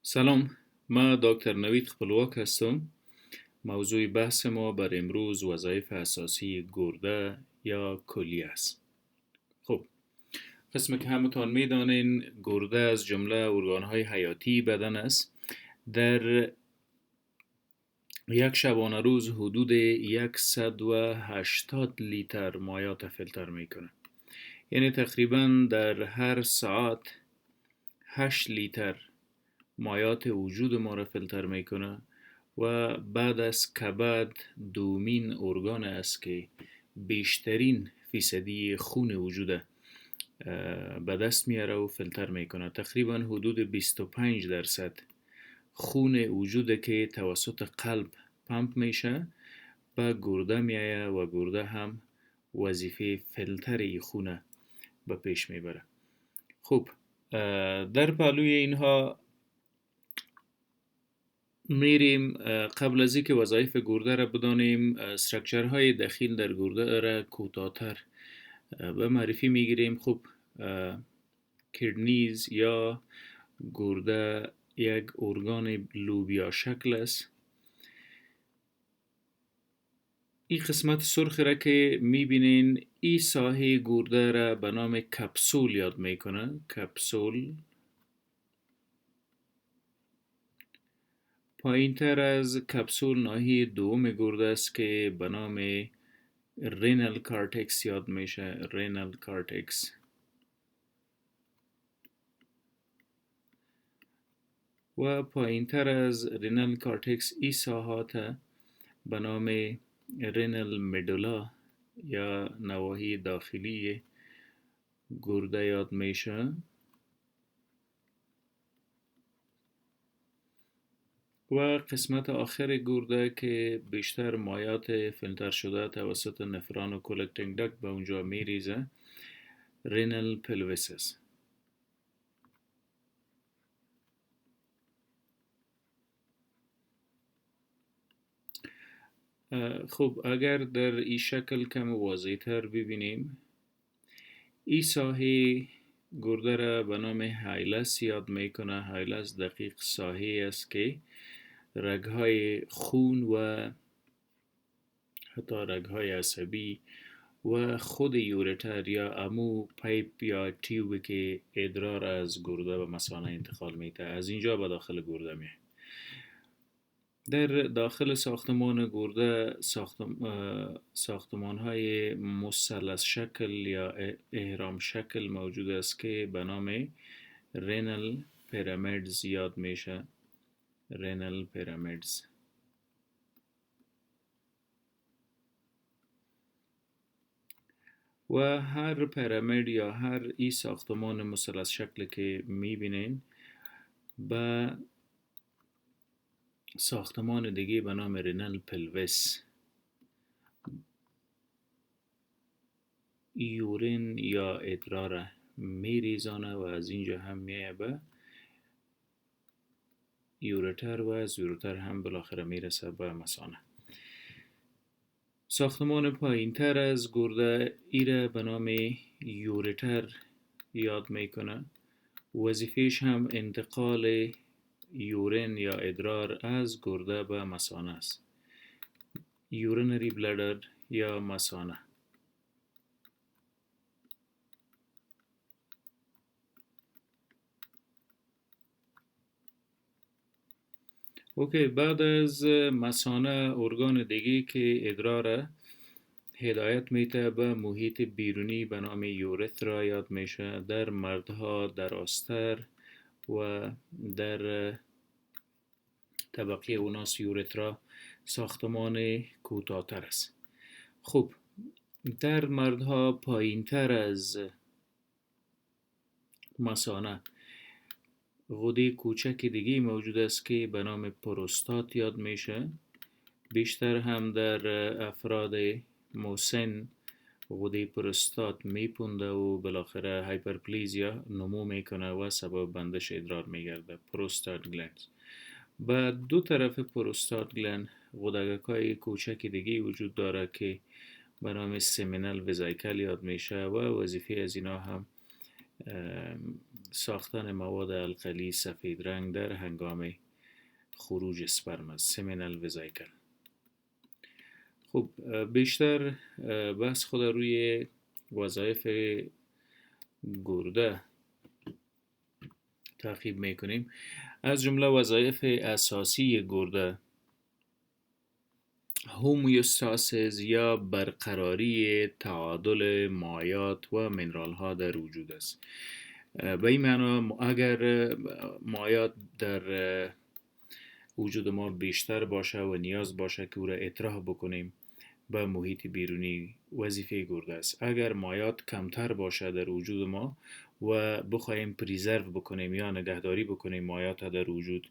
سلام، من دکتر نوید خپلواک هستم. موضوع بحث ما بر امروز وظایف اساسی گرده یا کلیه است. خب، قسمی که همتان میدانین گرده از جمله ارگانهای حیاتی بدن است. در یک شبانه روز حدود 180 لیتر مایات فیلتر میکنه. یعنی تقریبا در هر ساعت 8 لیتر مایات وجود ما را فیلتر میکنه و بعد از کبد دومین ارگان است که بیشترین فیصدی خون وجود به دست میاره و فیلتر میکنه. تقریبا حدود 25% خون وجود که توسط قلب پمپ میشه به گرده میایه و گرده هم وظیفه فیلتر خون به پیش میبره. خب، در پهلوی اینها میریم. قبل از اینکه وظایف گرده را بدانیم، استرکچرهای دخیل در گرده را کوتاه‌تر به معرفی میگیریم. خب، کدنیز یا گرده یک ارگان لوبیا شکل است. این قسمت سرخ را که میبینین، این ساحه گرده را به نام کپسول یاد میکنه. کپسول پایین تر از کپسول ناحیه دوم گرده است که به نام رینال کارتکس یاد میشه. رینال کارتکس و پایین تر از رینال کارتکس ای ساحات به نام رینال مدولا یا نواحی داخلی گرده یاد میشه. و قسمت آخر گرده که بیشتر مایات فیلتر شده توسط نفران و کلکتینگ دکت به اونجا میریزه، رینال پلویس است. خب، اگر در این شکل کم واضح تر ببینیم، این ساحه گرده را به نام هایلس یاد میکنه. هایلس دقیق ساحه است که رگهای خون و حتی رگهای عصبی و خود یورتر یا امو پایپ یا تیوب که ادرار از گرده به مثانه انتقال میده از اینجا به داخل گرده میه. در داخل ساختمان گرده ساختمان های مثلث شکل یا اهرام شکل موجود است که به نام رینال پیرامیدز یاد میشه. رینال پیرامیدز و هر پیرامید یا هر ای ساختمان مثلث شکل که میبینین به ساختمان دیگه به نام رینال پلویس یورین یا ادرار میریزانه و از اینجا هم میایه به یورتر و از یورتر هم بالاخره میرسه به مثانه. ساختمان پایین تر از گرده ایره به نام یورتر یاد میکنه. وظیفهش هم انتقال یورین یا ادرار از گرده به مثانه است. یورینری بلادر یا مثانه. اوکی، بعد از مثانه ارگان دیگه که ادرار هدایت میته به محیط بیرونی به نام یورثرا یاد میشه. در مردها در آستر و در طبقه اوناس یورثرا ساختمان کوتاه‌تر است. خب، در مردها پایین تر از مثانه غده کوچک دیگه موجود است که به نام پروستات یاد میشه. بیشتر هم در افراد مسن غده پروستات میپونده و بالاخره هایپرپلیزیا نمو میکنه و سبب بندش ادرار میگرده. پروستات گلند. به دو طرف پروستات گلند غدگکای کوچک دیگه وجود داره که به نام سمینال وزایکل یاد میشه و وظیفه از اینا هم ساختن مواد القلی سفید رنگ در هنگام خروج اسپرم است. سمینال وزایکل. خب بیشتر بحث خود روی وظایف گرده تعقیب میکنیم. از جمله وظایف اساسی گرده هومیوستاسیس یا برقراری تعادل مایات و منرال ها در وجود است. به این معنا اگر مایات در وجود ما بیشتر باشه و نیاز باشه که او را اطراح بکنیم به محیط بیرونی، وظیفه گرده است. اگر مایات کمتر باشه در وجود ما و بخوایم پریزرو بکنیم یا نگهداری بکنیم مایات در وجود،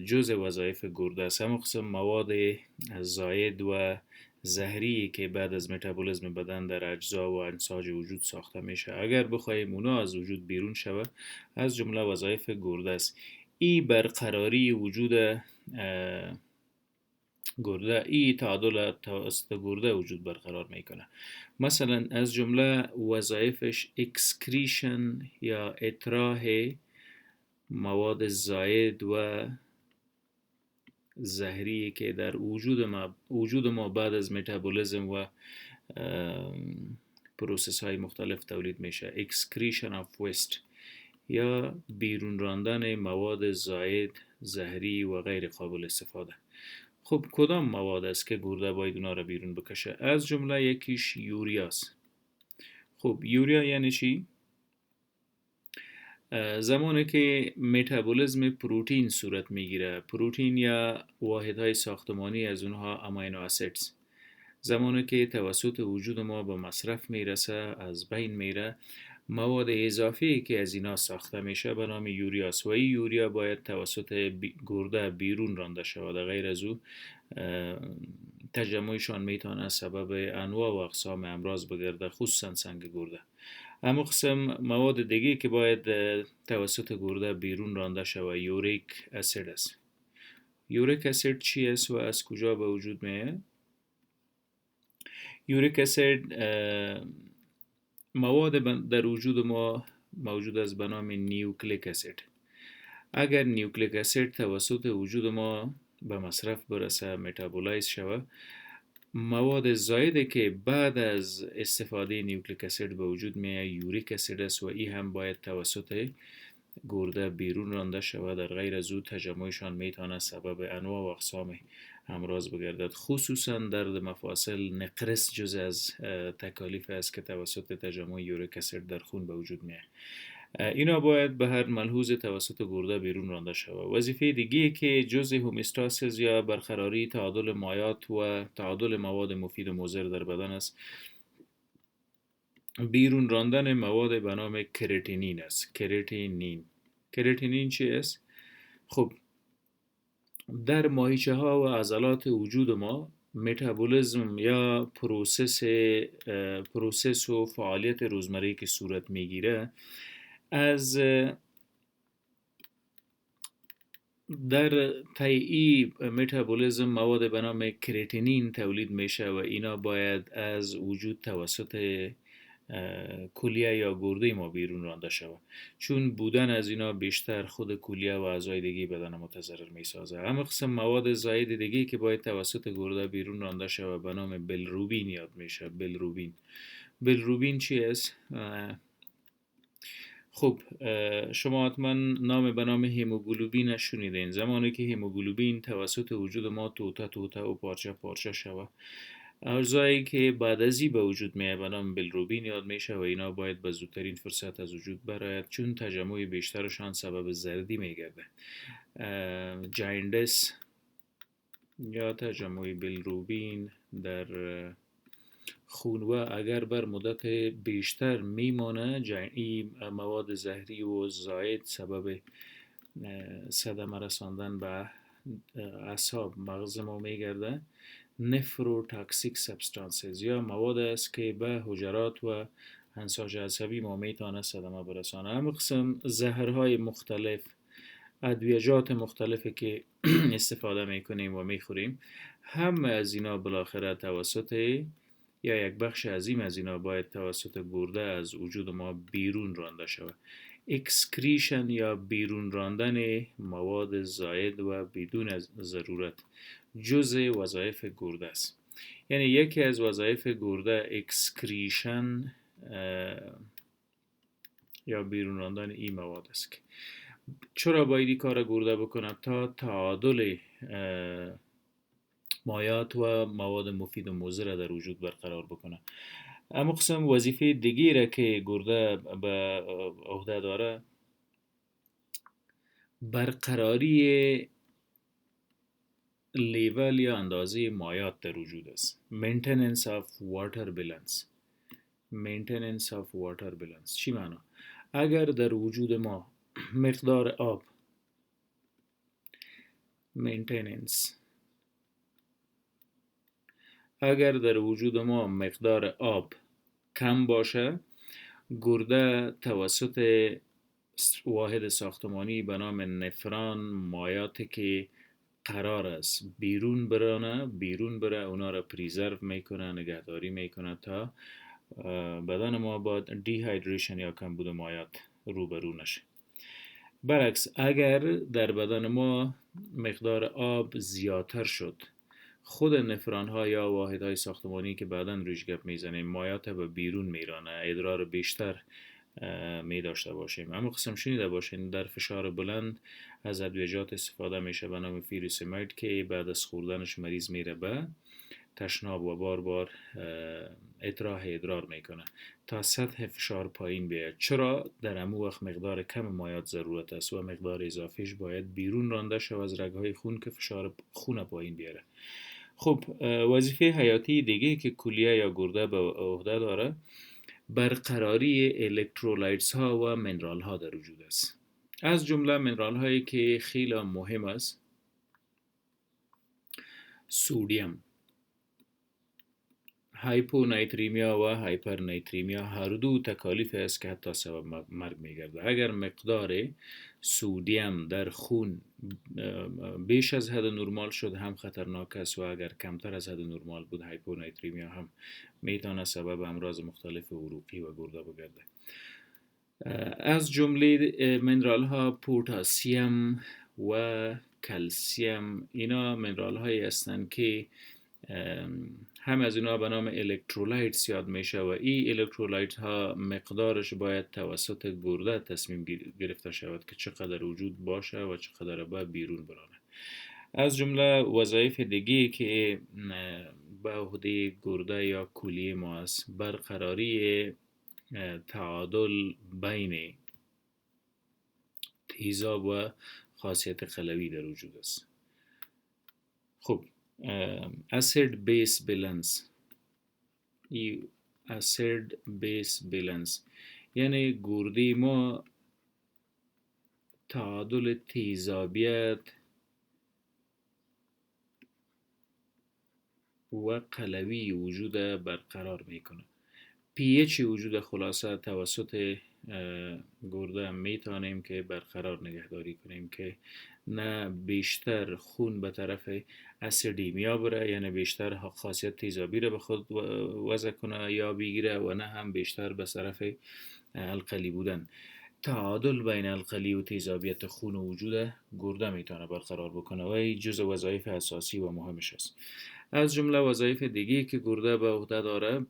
جزء وظایف گرده است. هم قسم مواد زائد و زهری که بعد از متابولیسم بدن در اجزا و انساج وجود ساخته میشه، اگر بخوایم اونا از وجود بیرون شود، از جمله وظایف گرده است. این برقراری وجود گرده، این تعادل توسط گرده وجود برقرار میکنه. مثلا از جمله وظایفش اکسکریشن یا اطراح مواد زائد و زهری که در وجود ما بعد از متابولیسم و پروسس های مختلف تولید میشه. excretion of waste یا بیرون راندن مواد زائد، زهری و غیر قابل استفاده. خب کدام مواد است که گرده باید اونا را بیرون بکشه؟ از جمله یکیش یوریاست. خب یوریا یعنی چی؟ زمانی که متابولیسم پروتئین صورت میگیره، پروتئین یا واحدهای ساختمانی از اونها امینو اسیدز، زمانی که توسط وجود ما به مصرف میرسه، از بین میره، مواد اضافی که از اینا ساخته میشه به نام یوریاست و این یوریا باید توسط گرده بیرون رانده شود. غیر از او تجمعشان میتونه سبب انواع و اقسام امراض بگرده، خصوصا سنگ گرده. اما قسم مواد دیگه که باید توسط گرده بیرون رانده شود یوریک اسید است. یوریک اسید چی است و از کجا به وجود میاد؟ یوریک اسید مواد در وجود ما موجود است به نام نیوکلیک اسید. اگر نیوکلیک اسید توسط وجود ما به مصرف برسه، متابولایز شود، مواد زایده که بعد از استفاده نیوکلیک اسید به وجود میاد یوریک اسید است و این هم باید توسط گرده بیرون رانده شود. در غیر از او تجمعشان میتونه سبب انواع و اقسام امراض بگردد، خصوصا درد مفاصل. نقرس جزء از تکالیف است که توسط تجمع یوریک اسید در خون به وجود میاد. اینا باید به هر ملحوظ توسط گرده بیرون رانده شود. وظیفه دیگه که جزء هومیوستاسیس یا برقراری تعادل مایات و تعادل مواد مفید و مضر در بدن است، بیرون راندن مواد به نام کراتینین است. کراتینین چی است؟ خب در ماهیچه ها و عضلات وجود ما متابولیسم یا پروسس و فعالیت روزمره که صورت میگیره، از در طی متابولیسم مواد به نام کراتینین تولید میشه و اینا باید از وجود توسط کلیه یا گرده ما بیرون رانده شود، چون بودن از اینا بیشتر خود کلیه و اعضای دیگه بدن متضرر میسازه. اما قسم مواد زائد دیگه که باید توسط گرده بیرون رانده شود به نام بیلیروبین یاد میشه. بیلیروبین چی است؟ خب شما حتما نام به نام هموگلوبین شنیدین. زمانی که هموگلوبین توسط وجود ما توته و پارچه شود، اجزایی که بعد ازی به وجود میاد به نام بیلیروبین یاد میشه و اینا باید به زودترین فرصت از وجود برآید، چون تجمع بیشترشان سبب زردی میگرده. جایندس یا تجمع بیلیروبین در خون و اگر بر مدت بیشتر میمانه، این مواد زهری و زائد سبب صدمه رساندن به اعصاب مغز ما میگرده. نفروتاکسیک سابستانسز یا مواد است که به حجرات و انساج عصبی ما میتونه صدمه برسانه. هم قسم زهرهای مختلف، ادویجات مختلفی که استفاده میکنیم و میخوریم، هم از اینا بالاخره توسط یا یک بخش عظیم از اینا باید توسط گرده از وجود ما بیرون رانده شود. اکسکریشن یا بیرون راندن مواد زائد و بدون ضرورت جزء وظایف گرده است. یعنی یکی از وظایف گرده اکسکریشن یا بیرون راندن این مواد است. که چرا باید این کار گرده بکنه؟ تا تعادل مایات و مواد مفید و مضر در وجود برقرار بکنه. اما قسم وظیفه دیگه را که گرده به عهده داره برقراری لیول یا اندازه مایات در وجود است. Maintenance of water balance. Maintenance of water balance چی معنا؟ اگر در وجود ما مقدار آب maintenance اگر در وجود ما مقدار آب کم باشه، گرده توسط واحد ساختمانی به نام نفران مایاتی که قرار است بیرون بره اونا را پریزرو میکنه، نگهداری میکنه تا بدن ما با دیهایدریشن یا کمبود مایات روبرو نشه. برعکس اگر در بدن ما مقدار آب زیادتر شد، خود نفران ها یا واحد های ساختمانی که بعداً روش گپ میزنیم مایات به بیرون میرانه، ادرار بیشتر می داشته باشیم. اما قسم شنیده باشین در فشار بلند از ادویجات استفاده میشه به نام فیروسیماید که بعد از خوردنش مریض میره به تشناب و بار بار اطراح ادرار میکنه تا سطح فشار پایین بیاد. چرا؟ در امو وقت مقدار کم مایات ضرورت است و مقدار اضافیش باید بیرون رانده شود از رگهای خون که فشار خون پایین بیاره. خب وظیفه حیاتی دیگه که کلیه یا گرده به عهده داره برقراری الکترولایتس ها و منرال ها در وجود است. از جمله منرال هایی که خیلی مهم است سودیم، هایپونیتریمیا و هایپرنیتریمیا هر دو تکالیف است که حتی سبب مرگ میگرده. اگر مقدار سودیم در خون بیش از حد نرمال شد هم خطرناک است و اگر کمتر از حد نرمال بود هایپونیتریمیا هم میتونه سبب امراض مختلف عروقی و گرده بگرده. از جمله منرال ها پوتاسیم و کلسیم اینا منرال هایی هستند که هم از اینا به نام الکترولایتس یاد میشه و این الکترولایت ها مقدارش باید توسط گرده تصمیم گرفته شود که چقدر وجود باشه و چقدر باید بیرون برانه. از جمله وظایف دیگه که به عهده گرده یا کلیه ما است برقراری تعادل بین تیزاب و خاصیت قلوی در وجود است. خب اسید بیس بالانس، اسید بیس بالانس یعنی گرده ما تعادل تیزابیت و قلوی وجود برقرار میکنه. pH وجود خلاصه توسط گرده میتونیم که برقرار نگهداری کنیم که نه بیشتر خون به طرف اسیدیمیا بره، یعنی بیشتر خاصیت تیزابی رو به خود وضع کنه یا بگیره و نه هم بیشتر به طرف القلی بودن. تعادل بین القلی و تیزابیت خون و وجود گرده میتونه برقرار بکنه و این جزء وظایف اساسی و مهمش است. از جمله وظایف دیگه که گرده به عهده داره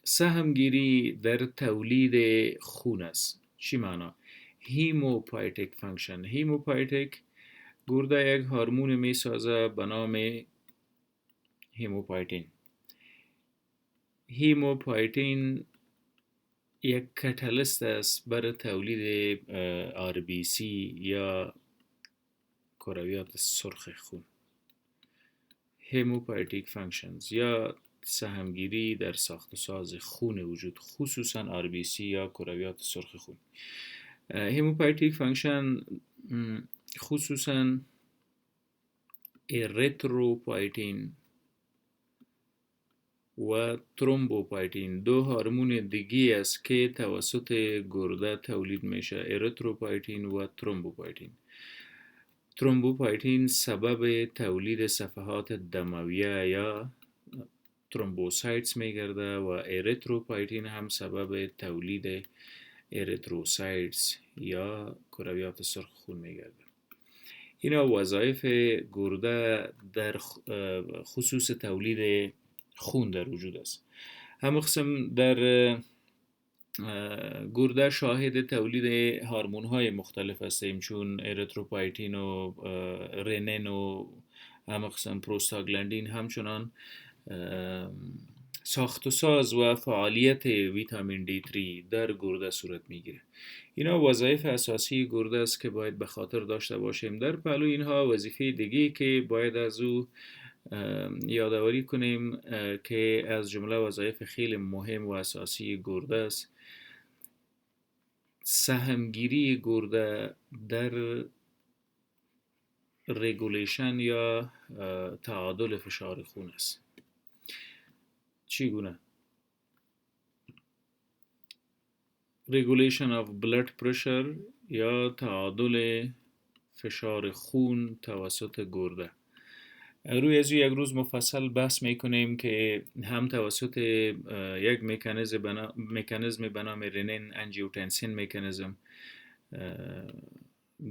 سهمگیری در تولید خون است. چی معنا؟ هیموپایتیک فانکشن. هیموپایتیک گرده یک هورمون می سازه به نام هیموپایتین. هیموپایتین یک کاتالیست است برای تولید RBC یا کرویات سرخ خون. هیموپایتیک فانکشنز یا سهمگیری در ساخت و ساز خون وجود، خصوصا RBC یا کرویات سرخ خون. هیموپایتیک فانکشن خصوصا اریتروپایتین و ترومبوپایتین دو هورمون دیگه است که توسط گرده تولید میشه، اریتروپایتین و ترومبوپایتین. ترومبوپایتین سبب تولید صفحات دمویه یا ترومبوسایتس میگرده و اریتروپایتین هم سبب تولید اریتروسایتس یا کرویات سرخ خون میگرده. اینا وظایف گرده در خصوص تولید خون در وجود است. هم قسم در گرده شاهد تولید هورمون های مختلف هستیم، چون اریتروپایتین و رنین و هم قسم پروستاگلاندین، همچنان ساخت و ساز و فعالیت ویتامین D3 در گرده صورت میگیره. اینا وظایف اساسی گرده است که باید به خاطر داشته باشیم. در پهلو اینها وظیفه دیگه که باید از او یادآوری کنیم که از جمله وظایف خیلی مهم و اساسی گرده است، سهمگیری گرده در رگولیشن یا تعادل فشار خون است. چگونه؟ Regulation of blood pressure یا تعادل فشار خون توسط گرده. روی از یک روز مفصل بحث میکنیم که هم توسط یک مکانیزم به نام رنین انجیوتنسین مکانیزم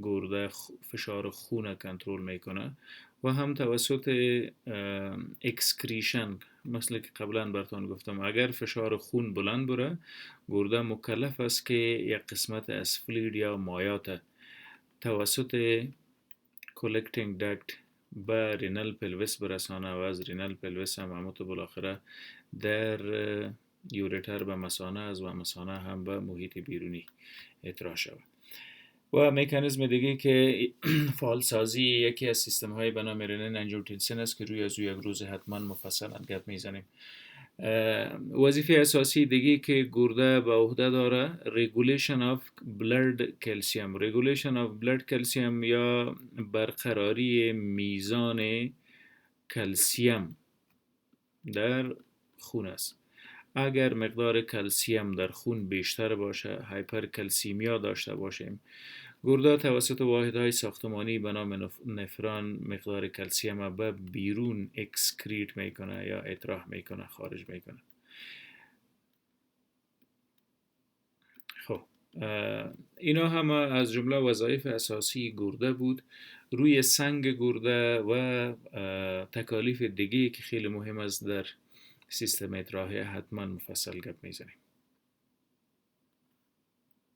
گرده فشار خون کنترل میکنه و هم توسط اکسکریشن، مثل که قبلا براتون گفتم اگر فشار خون بلند بره گرده مکلف است که یک قسمت از فلوید یا مایات توسط کولکتینگ داکت به رینال پلویس برسانه و از رینال پلویس هم همونطور بالاخره در یورتر به مثانه از و مثانه هم به محیط بیرونی اطراح شود. و مکانیزم دیگه که فعالسازی یکی از سیستم های به نام رنین انجیوتنسین است که روی از یک روز حتما مفصل گپ میزنیم. وظیفه اساسی دیگه که گرده به عهده داره regulation of blood calcium. regulation of blood calcium یا برقراری میزان کلسیم در خون است. اگر مقدار کلسیم در خون بیشتر باشه، هایپرکلسیمیا داشته باشیم، گرده توسط واحدهای ساختمانی به نام نفران مقدار کلسیم به بیرون اکسکریت میکنه یا اطراح میکنه، خارج میکنه. خب اینا همه از جمله وظایف اساسی گرده بود. روی سنگ گرده و تکالیف دیگه که خیلی مهم است در سیستم اطراحیه حتما مفصل گپ میزنیم.